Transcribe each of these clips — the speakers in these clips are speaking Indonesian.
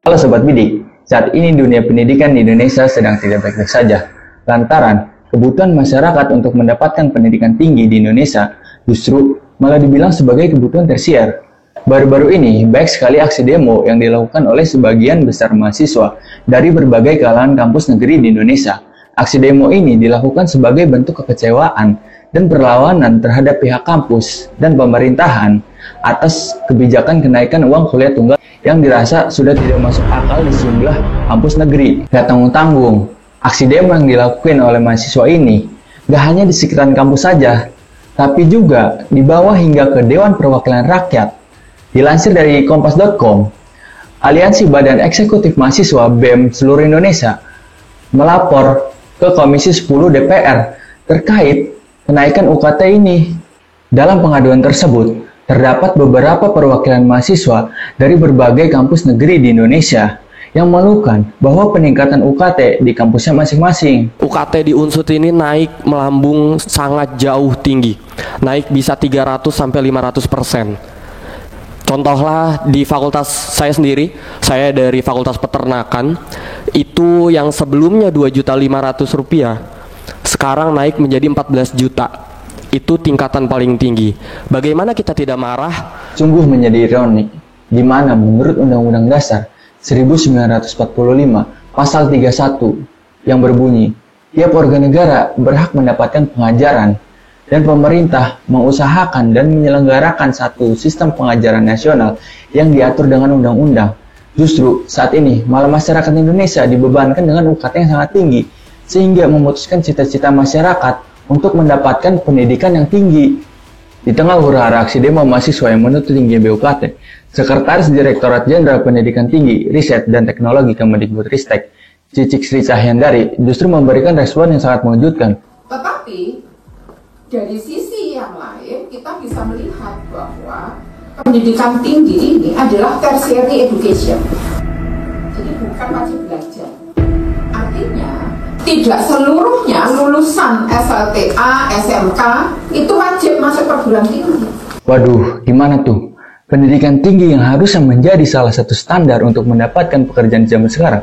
Halo Sobat Bidik, saat ini dunia pendidikan di Indonesia sedang tidak baik-baik saja. Lantaran kebutuhan masyarakat untuk mendapatkan pendidikan tinggi di Indonesia justru malah dibilang sebagai kebutuhan tersier. Baru-baru ini banyak sekali aksi demo yang dilakukan oleh sebagian besar mahasiswa dari berbagai kalangan kampus negeri di Indonesia. Aksi demo ini dilakukan sebagai bentuk kekecewaan dan perlawanan terhadap pihak kampus dan pemerintahan atas kebijakan kenaikan uang kuliah tunggal yang dirasa sudah tidak masuk akal di sejumlah kampus negeri. Gak tanggung-tanggung, aksi demo yang dilakukan oleh mahasiswa ini gak hanya di sekitaran kampus saja, tapi juga di bawah hingga ke Dewan Perwakilan Rakyat. Dilansir dari Kompas.com, Aliansi Badan Eksekutif Mahasiswa BEM seluruh Indonesia melapor ke Komisi 10 DPR terkait kenaikan UKT ini. Dalam pengaduan tersebut, terdapat beberapa perwakilan mahasiswa dari berbagai kampus negeri di Indonesia yang mengeluhkan bahwa peningkatan UKT di kampusnya masing-masing. UKT di Unsut ini naik melambung sangat jauh tinggi, naik bisa 300 sampai 500%. Contohlah di fakultas saya sendiri, saya dari Fakultas Peternakan, itu yang sebelumnya Rp2.500.000, sekarang naik menjadi 14 juta. Itu tingkatan paling tinggi. Bagaimana kita tidak marah? Sungguh menjadi ironik, di mana menurut Undang-Undang Dasar 1945 Pasal 31 yang berbunyi, tiap warga negara berhak mendapatkan pengajaran dan pemerintah mengusahakan dan menyelenggarakan satu sistem pengajaran nasional yang diatur dengan undang-undang. Justru saat ini malah masyarakat Indonesia dibebankan dengan UKT yang sangat tinggi, sehingga memutuskan cita-cita masyarakat untuk mendapatkan pendidikan yang tinggi. Di tengah huru-hara aksi demo mahasiswa yang menuntut tingginya BUKT, Sekretaris Direktorat Jenderal Pendidikan Tinggi, Riset dan Teknologi Kemendikbudristek, Cicik Sri Cahyandaris, justru memberikan respon yang sangat mengejutkan. Tetapi dari sisi yang lain kita bisa melihat bahwa pendidikan tinggi ini adalah tertiary education, jadi bukan wajib belajar. Artinya tidak seluruhnya lulusan SLTA, SMK itu wajib masuk perguruan tinggi. Waduh, gimana tuh? Pendidikan tinggi yang harusnya menjadi salah satu standar untuk mendapatkan pekerjaan zaman sekarang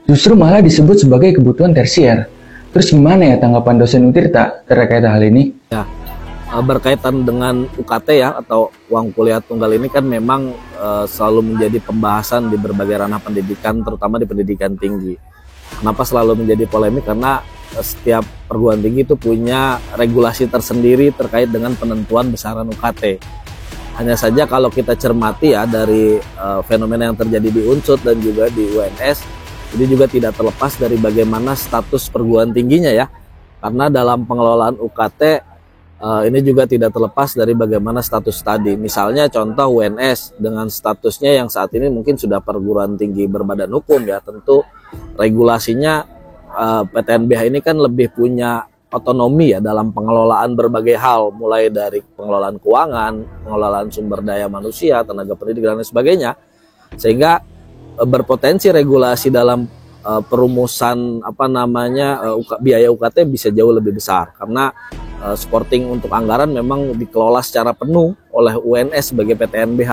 justru malah disebut sebagai kebutuhan tersier. Terus gimana ya tanggapan dosen Untirta terkait hal ini? Ya, berkaitan dengan UKT ya, atau uang kuliah tunggal ini kan memang selalu menjadi pembahasan di berbagai ranah pendidikan, terutama di pendidikan tinggi. Kenapa selalu menjadi polemik? Karena setiap perguruan tinggi itu punya regulasi tersendiri terkait dengan penentuan besaran UKT. Hanya saja kalau kita cermati ya dari fenomena yang terjadi di Unsut dan juga di UNS, ini juga tidak terlepas dari bagaimana status perguruan tingginya ya. Karena dalam pengelolaan UKT ini juga tidak terlepas dari bagaimana status tadi. Misalnya contoh UNS dengan statusnya yang saat ini mungkin sudah perguruan tinggi berbadan hukum ya, tentu regulasinya PTNBH ini kan lebih punya otonomi ya dalam pengelolaan berbagai hal, mulai dari pengelolaan keuangan, pengelolaan sumber daya manusia, tenaga pendidik dan lain sebagainya, sehingga berpotensi regulasi dalam perumusan biaya UKT bisa jauh lebih besar karena supporting untuk anggaran memang dikelola secara penuh oleh UNS sebagai PTNBH.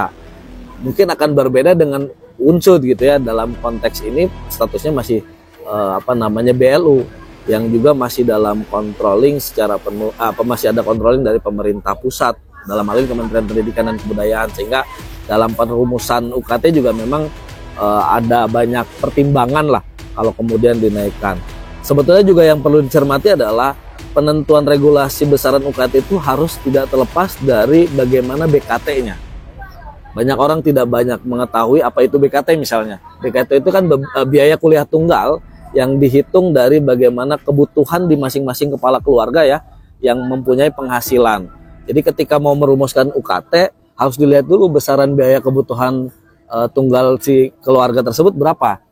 Mungkin akan berbeda dengan Unsut gitu ya, dalam konteks ini statusnya masih BLU yang juga masih dalam controlling secara penuh, masih ada controlling dari pemerintah pusat, dalam hal ini Kementerian Pendidikan dan Kebudayaan, sehingga dalam perumusan UKT juga memang ada banyak pertimbangan lah kalau kemudian dinaikkan. Sebetulnya juga yang perlu dicermati adalah penentuan regulasi besaran UKT itu harus tidak terlepas dari bagaimana BKT-nya. Banyak orang tidak banyak mengetahui apa itu BKT misalnya. BKT itu kan biaya kuliah tunggal yang dihitung dari bagaimana kebutuhan di masing-masing kepala keluarga ya, yang mempunyai penghasilan. Jadi ketika mau merumuskan UKT harus dilihat dulu besaran biaya kebutuhan tunggal si keluarga tersebut berapa.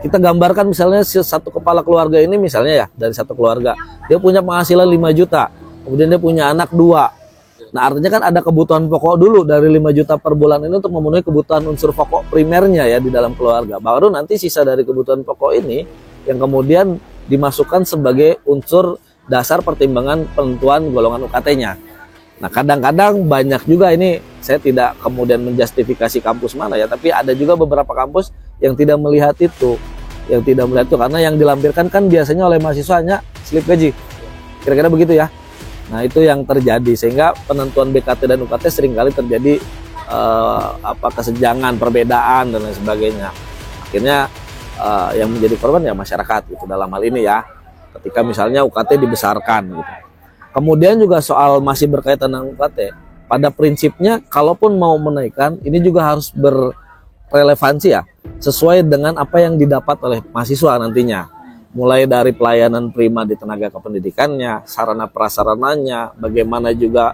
Kita gambarkan misalnya satu kepala keluarga ini misalnya ya, dari satu keluarga dia punya penghasilan 5 juta, kemudian dia punya anak 2. Nah artinya kan ada kebutuhan pokok dulu dari 5 juta per bulan ini untuk memenuhi kebutuhan unsur pokok primernya ya di dalam keluarga. Baru nanti sisa dari kebutuhan pokok ini yang kemudian dimasukkan sebagai unsur dasar pertimbangan penentuan golongan UKT-nya. Nah kadang-kadang banyak juga ini, saya tidak kemudian menjustifikasi kampus mana ya, tapi ada juga beberapa kampus yang tidak melihat itu, karena yang dilampirkan kan biasanya oleh mahasiswanya slip gaji, kira-kira begitu ya. Nah itu yang terjadi, sehingga penentuan BKT dan UKT seringkali terjadi kesenjangan, perbedaan dan lain sebagainya. Akhirnya yang menjadi korban ya masyarakat gitu dalam hal ini ya, ketika misalnya UKT dibesarkan gitu. Kemudian juga soal masih berkaitan dengan UKT, pada prinsipnya kalaupun mau menaikkan, ini juga harus berrelevansi ya, sesuai dengan apa yang didapat oleh mahasiswa nantinya. Mulai dari pelayanan prima di tenaga kependidikannya, sarana prasarananya, bagaimana juga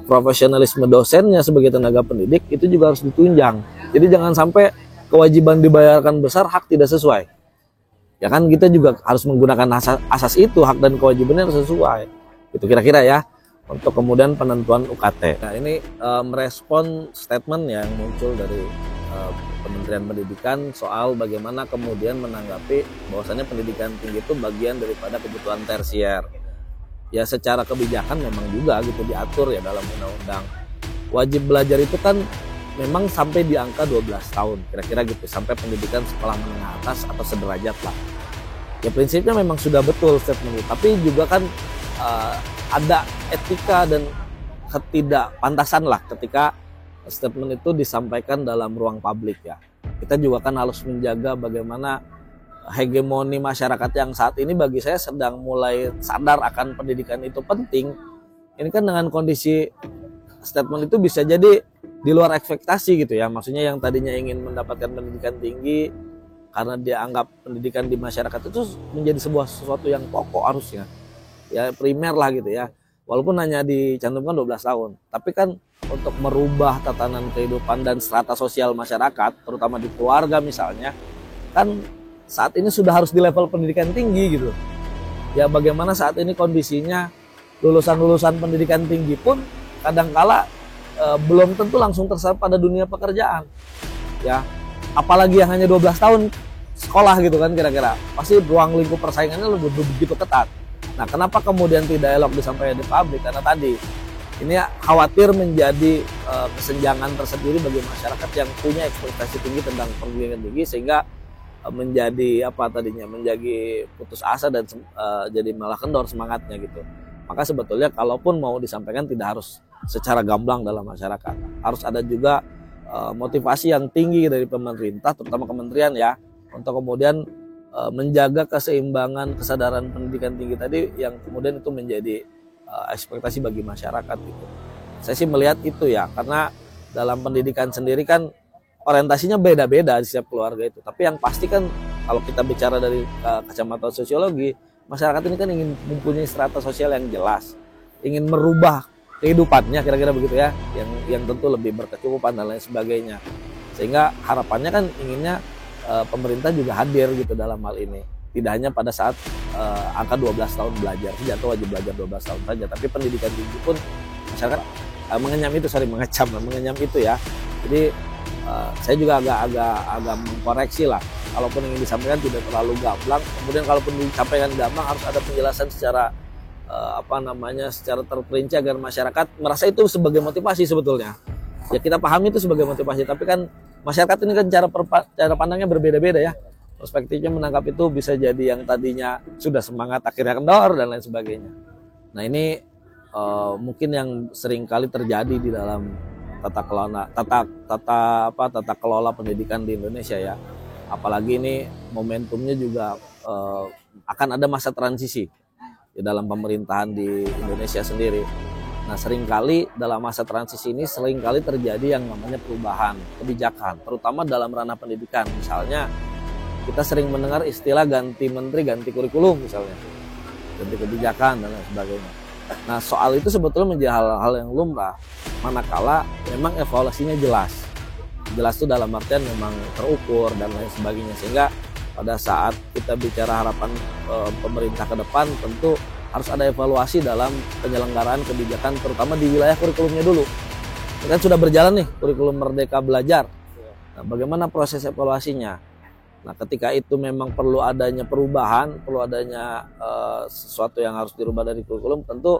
profesionalisme dosennya sebagai tenaga pendidik, itu juga harus ditunjang. Jadi jangan sampai kewajiban dibayarkan besar, hak tidak sesuai. Ya kan kita juga harus menggunakan asas itu, hak dan kewajibannya harus sesuai. Itu kira-kira ya untuk kemudian penentuan UKT. Nah ini merespon statement yang muncul dari Kementerian Pendidikan soal bagaimana kemudian menanggapi bahwasannya pendidikan tinggi itu bagian daripada kebutuhan tersier. Ya secara kebijakan memang juga gitu diatur ya dalam undang-undang. Wajib belajar itu kan memang sampai di angka 12 tahun kira-kira gitu, sampai pendidikan sekolah menengah atas atau sederajat lah. Ya prinsipnya memang sudah betul statement itu, tapi juga kan ada etika dan ketidakpantasan lah ketika statement itu disampaikan dalam ruang publik ya. Kita juga kan harus menjaga bagaimana hegemoni masyarakat yang saat ini bagi saya sedang mulai sadar akan pendidikan itu penting. Ini kan dengan kondisi statement itu bisa jadi di luar ekspektasi gitu ya. Maksudnya yang tadinya ingin mendapatkan pendidikan tinggi karena dia anggap pendidikan di masyarakat itu menjadi sesuatu yang pokok harusnya. Ya primer lah gitu ya. Walaupun hanya dicantumkan 12 tahun. Tapi kan untuk merubah tatanan kehidupan dan strata sosial masyarakat, terutama di keluarga misalnya, kan saat ini sudah harus di level pendidikan tinggi gitu. Ya bagaimana saat ini kondisinya lulusan-lulusan pendidikan tinggi pun kadangkala belum tentu langsung terserap pada dunia pekerjaan. Ya, apalagi yang hanya 12 tahun sekolah gitu kan kira-kira. Pasti ruang lingkup persaingannya lebih begitu ketat. Nah, kenapa kemudian tidak elok disampaikan di publik? Karena tadi ini khawatir menjadi kesenjangan tersendiri bagi masyarakat yang punya ekspektasi tinggi tentang pendidikan tinggi, sehingga menjadi menjadi putus asa dan jadi malah kendor semangatnya gitu. Maka sebetulnya kalaupun mau disampaikan tidak harus secara gamblang dalam masyarakat, harus ada juga motivasi yang tinggi dari pemerintah, terutama kementerian ya, untuk kemudian menjaga keseimbangan kesadaran pendidikan tinggi tadi yang kemudian itu menjadi ekspektasi bagi masyarakat gitu. Saya sih melihat itu ya, karena dalam pendidikan sendiri kan orientasinya beda-beda di setiap keluarga itu. Tapi yang pasti kan kalau kita bicara dari kacamata sosiologi, masyarakat ini kan ingin mempunyai strata sosial yang jelas, ingin merubah kehidupannya kira-kira begitu ya, yang tentu lebih berkecukupan dan lain sebagainya. Sehingga harapannya kan inginnya pemerintah juga hadir gitu dalam hal ini. Tidak hanya pada saat angka 12 tahun belajar, atau wajib belajar 12 tahun saja, tapi pendidikan tinggi pun masyarakat mengenyam itu ya. Jadi saya juga agak mengkoreksi lah. Kalaupun ingin disampaikan tidak terlalu gamblang. Kemudian kalaupun disampaikan gamblang harus ada penjelasan secara secara terperinci agar masyarakat merasa itu sebagai motivasi sebetulnya. Ya kita pahami itu sebagai motivasi, tapi kan masyarakat ini kan cara pandangnya berbeda-beda ya. Perspektifnya menangkap itu bisa jadi yang tadinya sudah semangat akhirnya kendor dan lain sebagainya. Nah ini mungkin yang sering kali terjadi di dalam tata kelola pendidikan di Indonesia ya. Apalagi ini momentumnya juga akan ada masa transisi di dalam pemerintahan di Indonesia sendiri. Nah seringkali dalam masa transisi ini seringkali terjadi yang namanya perubahan kebijakan, terutama dalam ranah pendidikan. Misalnya kita sering mendengar istilah ganti menteri, ganti kurikulum misalnya, ganti kebijakan dan lain sebagainya. Nah soal itu sebetulnya menjadi hal-hal yang lumrah, manakala memang evaluasinya jelas itu dalam artian memang terukur dan lain sebagainya, sehingga pada saat kita bicara harapan pemerintah ke depan tentu harus ada evaluasi dalam penyelenggaraan kebijakan, terutama di wilayah kurikulumnya dulu. Ini kan sudah berjalan nih kurikulum Merdeka Belajar. Nah, bagaimana proses evaluasinya? Nah, ketika itu memang perlu adanya perubahan, perlu adanya sesuatu yang harus dirubah dari kurikulum, tentu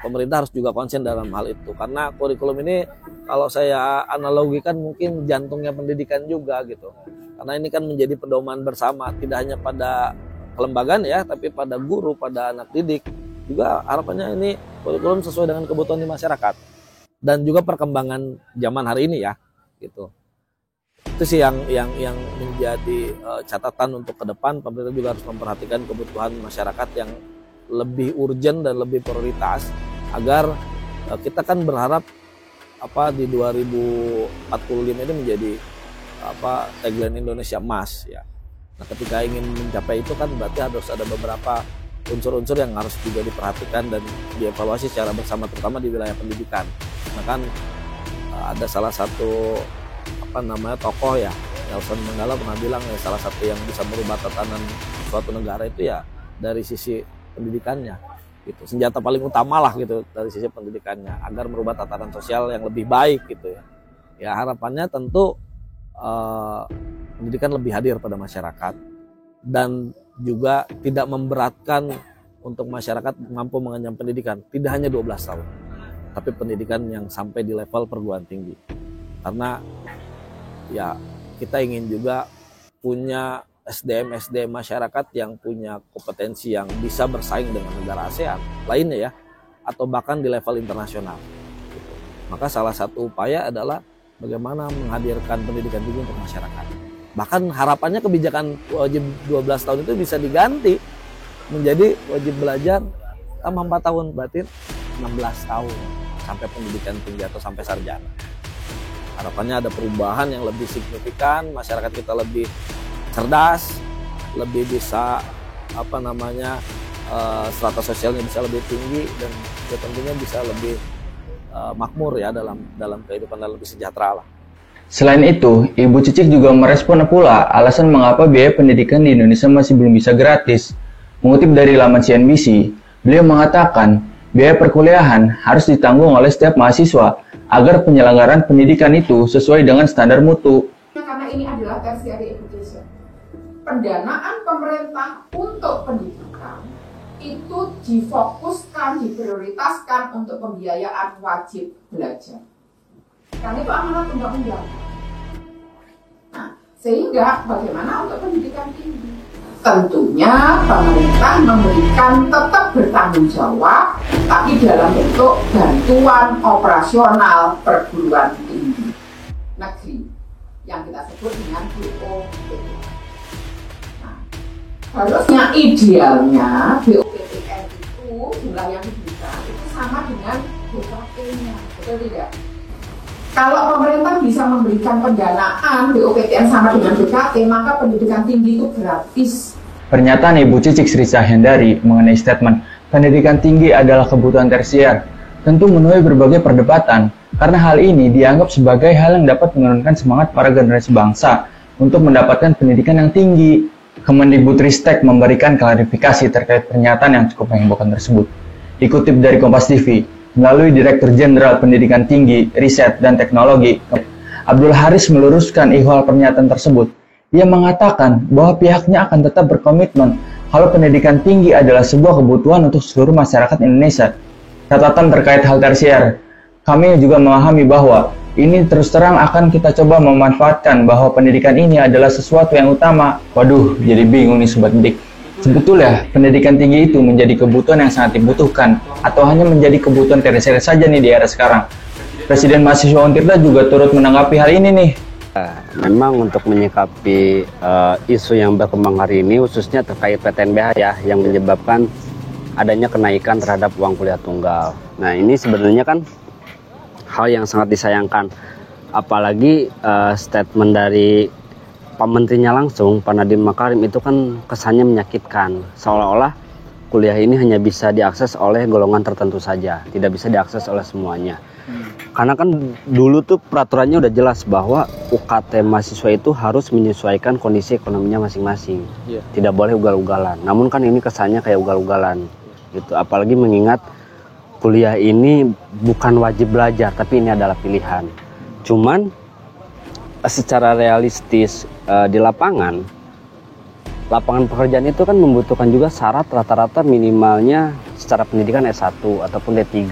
pemerintah harus juga konsen dalam hal itu, karena kurikulum ini kalau saya analogikan mungkin jantungnya pendidikan juga gitu, karena ini kan menjadi pedoman bersama, tidak hanya pada kelembagaan ya, tapi pada guru, pada anak didik juga. Harapannya ini kurikulum sesuai dengan kebutuhan di masyarakat dan juga perkembangan zaman hari ini ya gitu. Itu sih yang menjadi catatan untuk ke depan. Pemerintah juga harus memperhatikan kebutuhan masyarakat yang lebih urgent dan lebih prioritas, agar kita kan berharap di 2045 ini menjadi tagline Indonesia Emas ya. Nah, ketika ingin mencapai itu kan berarti harus ada beberapa unsur-unsur yang harus juga diperhatikan dan dievaluasi secara bersama, terutama di wilayah pendidikan. Nah kan ada salah satu tokoh ya, Nelson Mandela pernah bilang ya, salah satu yang bisa merubah tatanan suatu negara itu ya dari sisi pendidikannya gitu. Senjata paling utama lah gitu dari sisi pendidikannya, agar merubah tatanan sosial yang lebih baik gitu ya. Ya harapannya tentu pendidikan lebih hadir pada masyarakat dan juga tidak memberatkan untuk masyarakat mampu mengenyam pendidikan, tidak hanya 12 tahun, tapi pendidikan yang sampai di level perguruan tinggi. Karena ya kita ingin juga punya SDM masyarakat yang punya kompetensi yang bisa bersaing dengan negara ASEAN lainnya ya, atau bahkan di level internasional gitu. Maka salah satu upaya adalah bagaimana menghadirkan pendidikan tinggi untuk masyarakat. Bahkan harapannya kebijakan wajib 12 tahun itu bisa diganti menjadi wajib belajar tambah 4 tahun, berarti 16 tahun sampai pendidikan tinggi atau sampai sarjana. Harapannya ada perubahan yang lebih signifikan, masyarakat kita lebih cerdas, lebih bisa strata sosialnya bisa lebih tinggi, dan ya tentunya bisa lebih makmur ya dalam kehidupan dan lebih sejahtera lah. Selain itu, Ibu Cicik juga merespon pula alasan mengapa biaya pendidikan di Indonesia masih belum bisa gratis. Mengutip dari laman CNBC, beliau mengatakan biaya perkuliahan harus ditanggung oleh setiap mahasiswa agar penyelenggaraan pendidikan itu sesuai dengan standar mutu. Karena ini adalah tertiary education. Pendanaan pemerintah untuk pendidikan itu difokuskan, diprioritaskan untuk pembiayaan wajib belajar. Karena itu amanat undang-undang. Nah, sehingga bagaimana untuk pendidikan tinggi? Tentunya pemerintah memberikan tetap bertanggung jawab, tapi dalam bentuk bantuan operasional perguruan tinggi negeri yang kita sebut dengan BOPTN. Nah, harusnya idealnya BOPTN itu jumlah yang diberikan itu sama dengan BKT-nya, betul tidak? Kalau pemerintah bisa memberikan pendanaan BOPTN sama dengan BKT, maka pendidikan tinggi itu gratis. Pernyataan Ibu Cicik Sri Cahyandari mengenai statement pendidikan tinggi adalah kebutuhan tersier tentu menuai berbagai perdebatan, karena hal ini dianggap sebagai hal yang dapat menurunkan semangat para generasi bangsa untuk mendapatkan pendidikan yang tinggi. Kemendikbudristek memberikan klarifikasi terkait pernyataan yang cukup menghebohkan tersebut. Dikutip dari Kompas TV, melalui Direktur Jenderal Pendidikan Tinggi, Riset, dan Teknologi, Abdul Haris meluruskan ihwal pernyataan tersebut. Ia mengatakan bahwa pihaknya akan tetap berkomitmen kalau pendidikan tinggi adalah sebuah kebutuhan untuk seluruh masyarakat Indonesia. Catatan terkait hal tersier, kami juga memahami bahwa ini terus terang akan kita coba memanfaatkan bahwa pendidikan ini adalah sesuatu yang utama. Waduh, jadi bingung nih Sobat Dik. Sebetulnya, pendidikan tinggi itu menjadi kebutuhan yang sangat dibutuhkan, atau hanya menjadi kebutuhan tersier saja nih di era sekarang. Presiden mahasiswa Untirta juga turut menanggapi hal ini nih. Memang untuk menyikapi isu yang berkembang hari ini, khususnya terkait PTNBH ya, yang menyebabkan adanya kenaikan terhadap uang kuliah tunggal. Nah ini sebenarnya kan hal yang sangat disayangkan, apalagi statement dari Pak Menterinya langsung, Pak Nadiem Makarim, itu kan kesannya menyakitkan, seolah-olah kuliah ini hanya bisa diakses oleh golongan tertentu saja, tidak bisa diakses oleh semuanya. Karena kan dulu tuh peraturannya udah jelas bahwa UKT mahasiswa itu harus menyesuaikan kondisi ekonominya masing-masing, tidak boleh ugal-ugalan. Namun kan ini kesannya kayak ugal-ugalan gitu, apalagi mengingat kuliah ini bukan wajib belajar, tapi ini adalah pilihan. Cuman secara realistis di lapangan pekerjaan itu kan membutuhkan juga syarat rata-rata minimalnya secara pendidikan S1 ataupun D3.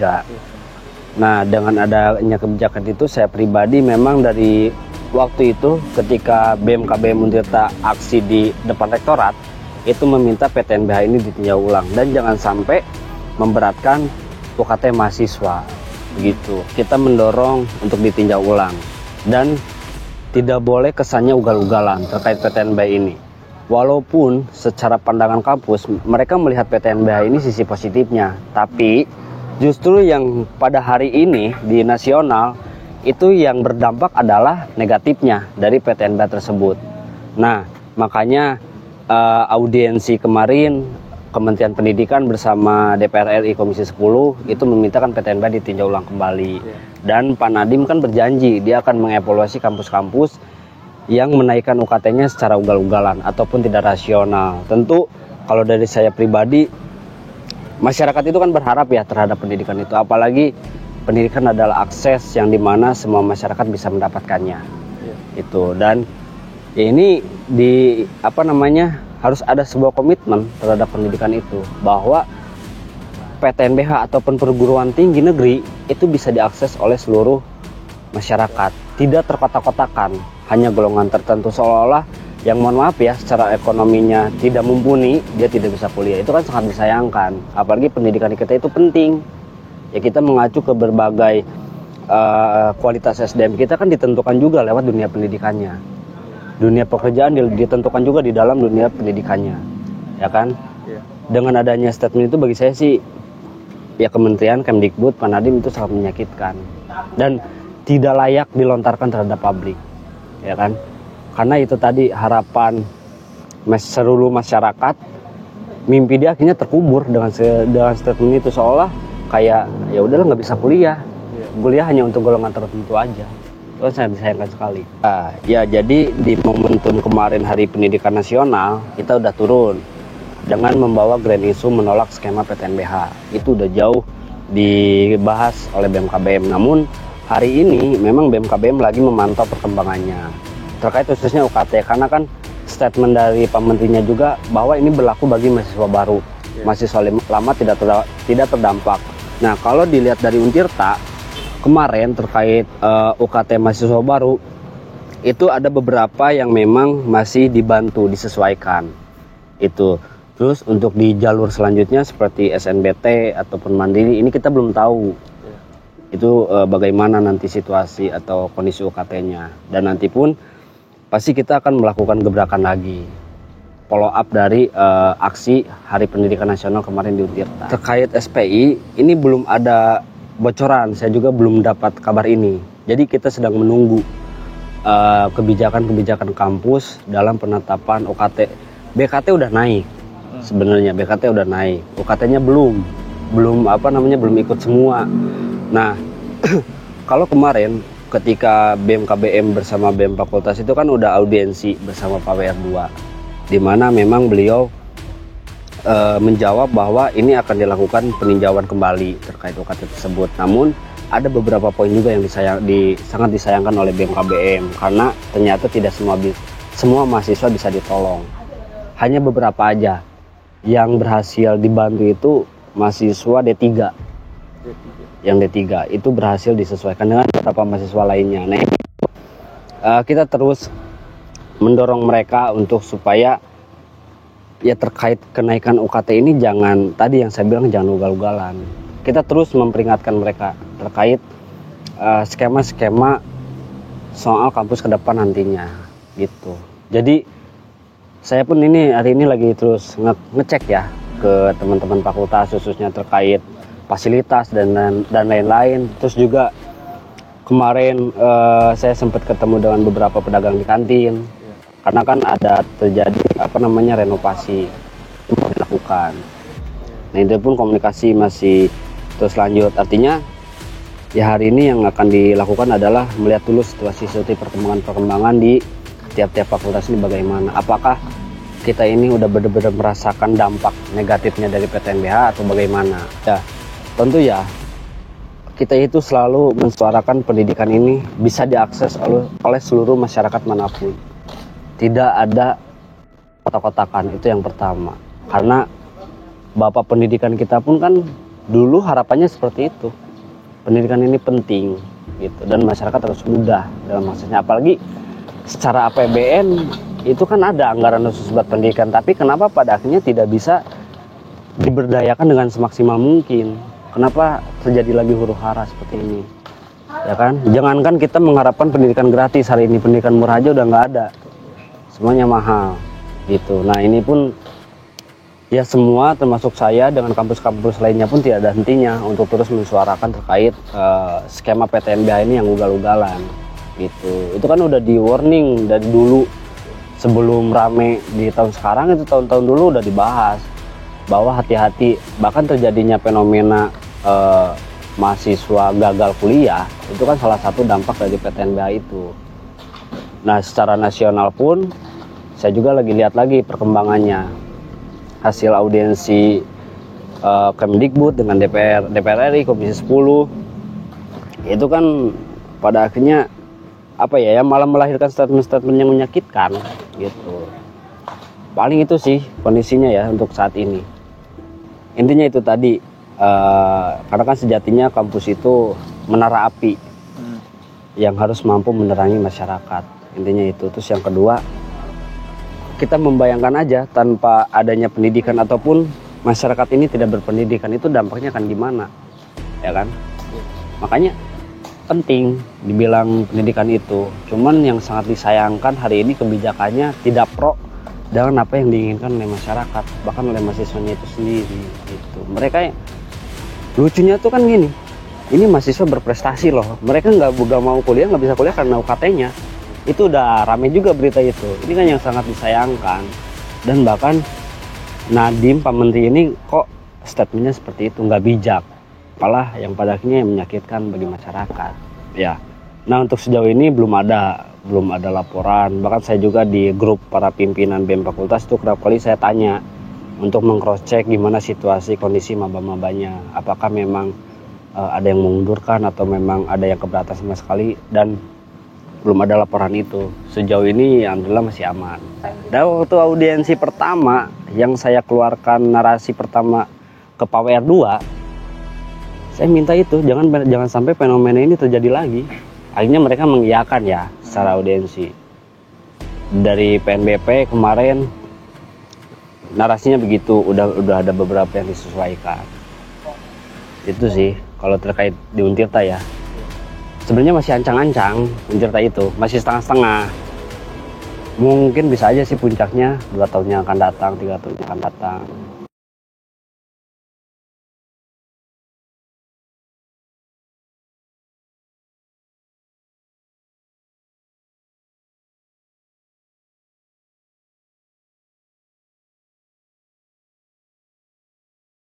Nah, dengan adanya kebijakan itu, saya pribadi memang dari waktu itu ketika BMKBM Untirta aksi di depan rektorat, itu meminta PTNBH ini ditinjau ulang dan jangan sampai memberatkan UKT mahasiswa. Begitu. Kita mendorong untuk ditinjau ulang dan tidak boleh kesannya ugal-ugalan terkait PTNBH ini. Walaupun secara pandangan kampus mereka melihat PTNBH ini sisi positifnya, tapi justru yang pada hari ini di nasional itu yang berdampak adalah negatifnya dari PTNBH tersebut. Nah, makanya audiensi kemarin Kementerian Pendidikan bersama DPR RI Komisi 10 itu memintakan PTNBH ditinjau ulang kembali. Dan Pak Nadiem kan berjanji dia akan mengevaluasi kampus-kampus yang menaikkan UKT-nya secara ugal-ugalan ataupun tidak rasional. Tentu kalau dari saya pribadi, masyarakat itu kan berharap ya terhadap pendidikan itu, apalagi pendidikan adalah akses yang dimana semua masyarakat bisa mendapatkannya. Itu dan ya ini harus ada sebuah komitmen terhadap pendidikan itu, bahwa PTNBH ataupun perguruan tinggi negeri itu bisa diakses oleh seluruh masyarakat, tidak terkotak-kotakan hanya golongan tertentu, seolah-olah yang mohon maaf ya secara ekonominya tidak mumpuni dia tidak bisa kuliah. Itu kan sangat disayangkan, apalagi pendidikan kita itu penting ya. Kita mengacu ke berbagai kualitas SDM kita kan ditentukan juga lewat dunia pendidikannya. Dunia pekerjaan ditentukan juga di dalam dunia pendidikannya, ya kan? Dengan adanya statement itu bagi saya sih ya Kementerian Kemdikbud Pak Nadiem itu sangat menyakitkan dan tidak layak dilontarkan terhadap publik, ya kan? Karena itu tadi harapan seluruh masyarakat, mimpi dia akhirnya terkubur dengan statement itu, seolah kayak ya udahlah nggak bisa kuliah hanya untuk golongan tertentu aja. Itu sangat disayangkan sekali. Nah, ya jadi di momentum kemarin Hari Pendidikan Nasional kita udah turun dengan membawa grand issue menolak skema PTNBH. Itu udah jauh dibahas oleh BMKBM. Namun hari ini memang BMKBM lagi memantau perkembangannya terkait khususnya UKT, karena kan statement dari Pak Menterinya juga bahwa ini berlaku bagi mahasiswa baru, mahasiswa lama tidak terdampak. Nah, kalau dilihat dari Untirta kemarin terkait UKT mahasiswa baru itu ada beberapa yang memang masih dibantu disesuaikan itu. Terus untuk di jalur selanjutnya seperti SNBT ataupun Mandiri ini kita belum tahu itu bagaimana nanti situasi atau kondisi UKT-nya, dan nanti pun pasti kita akan melakukan gebrakan lagi follow up dari aksi Hari Pendidikan Nasional kemarin di Untirta. Terkait SPI ini belum ada bocoran, saya juga belum dapat kabar ini. Jadi kita sedang menunggu kebijakan-kebijakan kampus dalam penetapan UKT. BKT udah naik sebenarnya, BKT udah naik, UKT-nya belum ikut semua. Nah, kalau kemarin ketika BMKBM bersama BEM Fakultas itu kan udah audiensi bersama Pak WR2, di mana memang beliau menjawab bahwa ini akan dilakukan peninjauan kembali terkait UKT tersebut. Namun ada beberapa poin juga yang sangat disayangkan oleh BMKBM, karena ternyata tidak semua mahasiswa bisa ditolong. Hanya beberapa aja yang berhasil dibantu itu mahasiswa D3. Yang D3 itu berhasil disesuaikan dengan beberapa mahasiswa lainnya. Nah, kita terus mendorong mereka untuk supaya ya terkait kenaikan UKT ini jangan, tadi yang saya bilang, jangan ugal-ugalan. Kita terus memperingatkan mereka terkait skema-skema soal kampus ke depan nantinya gitu. Jadi saya pun hari ini lagi terus ngecek ya ke teman-teman fakultas khususnya terkait fasilitas dan lain-lain. Terus juga kemarin saya sempat ketemu dengan beberapa pedagang di kantin, karena kan ada terjadi renovasi itu mau dilakukan. Nah, itu pun komunikasi masih terus lanjut. Artinya ya hari ini yang akan dilakukan adalah melihat dulu situasi perkembangan di tiap-tiap fakultas ini bagaimana. Apakah kita ini udah benar-benar merasakan dampak negatifnya dari PTNBH atau bagaimana? Ya, tentu ya kita itu selalu mensuarakan pendidikan ini bisa diakses oleh seluruh masyarakat manapun. Tidak ada kotak-kotakan, itu yang pertama. Karena Bapak pendidikan kita pun kan dulu harapannya seperti itu. Pendidikan ini penting gitu, dan masyarakat harus mudah dalam maksudnya, apalagi secara APBN itu kan ada anggaran khusus buat pendidikan, tapi kenapa pada akhirnya tidak bisa diberdayakan dengan semaksimal mungkin? Kenapa terjadi lagi huru-hara seperti ini? Ya kan, jangankan kita mengharapkan pendidikan gratis, hari ini pendidikan murah aja udah nggak ada, semuanya mahal gitu. Nah ini pun ya semua termasuk saya dengan kampus-kampus lainnya pun tidak ada hentinya untuk terus mensuarakan terkait skema PTNBH ini yang ugal-ugalan gitu. Itu kan udah di warning dari dulu sebelum rame di tahun sekarang, itu tahun-tahun dulu udah dibahas bahwa hati-hati, bahkan terjadinya fenomena mahasiswa gagal kuliah itu kan salah satu dampak dari PTNBH itu. Nah secara nasional pun saya juga lagi lihat lagi perkembangannya, hasil audiensi Kemdikbud dengan DPR RI Komisi 10 itu kan pada akhirnya apa ya, malah melahirkan statement-statement yang menyakitkan gitu. Paling itu sih kondisinya ya untuk saat ini. Intinya itu tadi, karena kan sejatinya kampus itu menara api yang harus mampu menerangi masyarakat. Intinya itu. Terus yang kedua, kita membayangkan aja tanpa adanya pendidikan ataupun masyarakat ini tidak berpendidikan, itu dampaknya akan gimana, ya kan? Makanya penting dibilang pendidikan itu. Cuman yang sangat disayangkan hari ini kebijakannya tidak pro dengan apa yang diinginkan oleh masyarakat, bahkan oleh mahasiswanya itu sendiri gitu. Mereka lucunya tuh kan gini, ini mahasiswa berprestasi loh, mereka nggak mau kuliah, nggak bisa kuliah karena UKT-nya. Itu udah rame juga berita itu. Ini kan yang sangat disayangkan. Dan bahkan Nadiem, Pak Menteri ini kok statementnya seperti itu, nggak bijak. Malah yang pada akhirnya yang menyakitkan bagi masyarakat. Ya. Nah untuk sejauh ini belum ada laporan. Bahkan saya juga di grup para pimpinan BEM Fakultas itu kerap kali saya tanya untuk meng-cross check gimana situasi kondisi maba-mabanya. Apakah memang ada yang mengundurkan atau memang ada yang keberatan sama sekali, dan belum ada laporan itu. Sejauh ini alhamdulillah masih aman. Dan waktu audiensi pertama yang saya keluarkan narasi pertama ke PAWR 2, saya minta itu jangan sampai fenomena ini terjadi lagi. Akhirnya mereka mengiyakan ya secara audiensi. Dari PNBP kemarin narasinya begitu, udah ada beberapa yang disesuaikan. Itu sih kalau terkait di Untirta ya. Sebenarnya masih ancang-ancang Untirta itu, masih setengah-setengah. Mungkin bisa aja sih puncaknya 2 tahun yang akan datang, 3 tahun yang akan datang.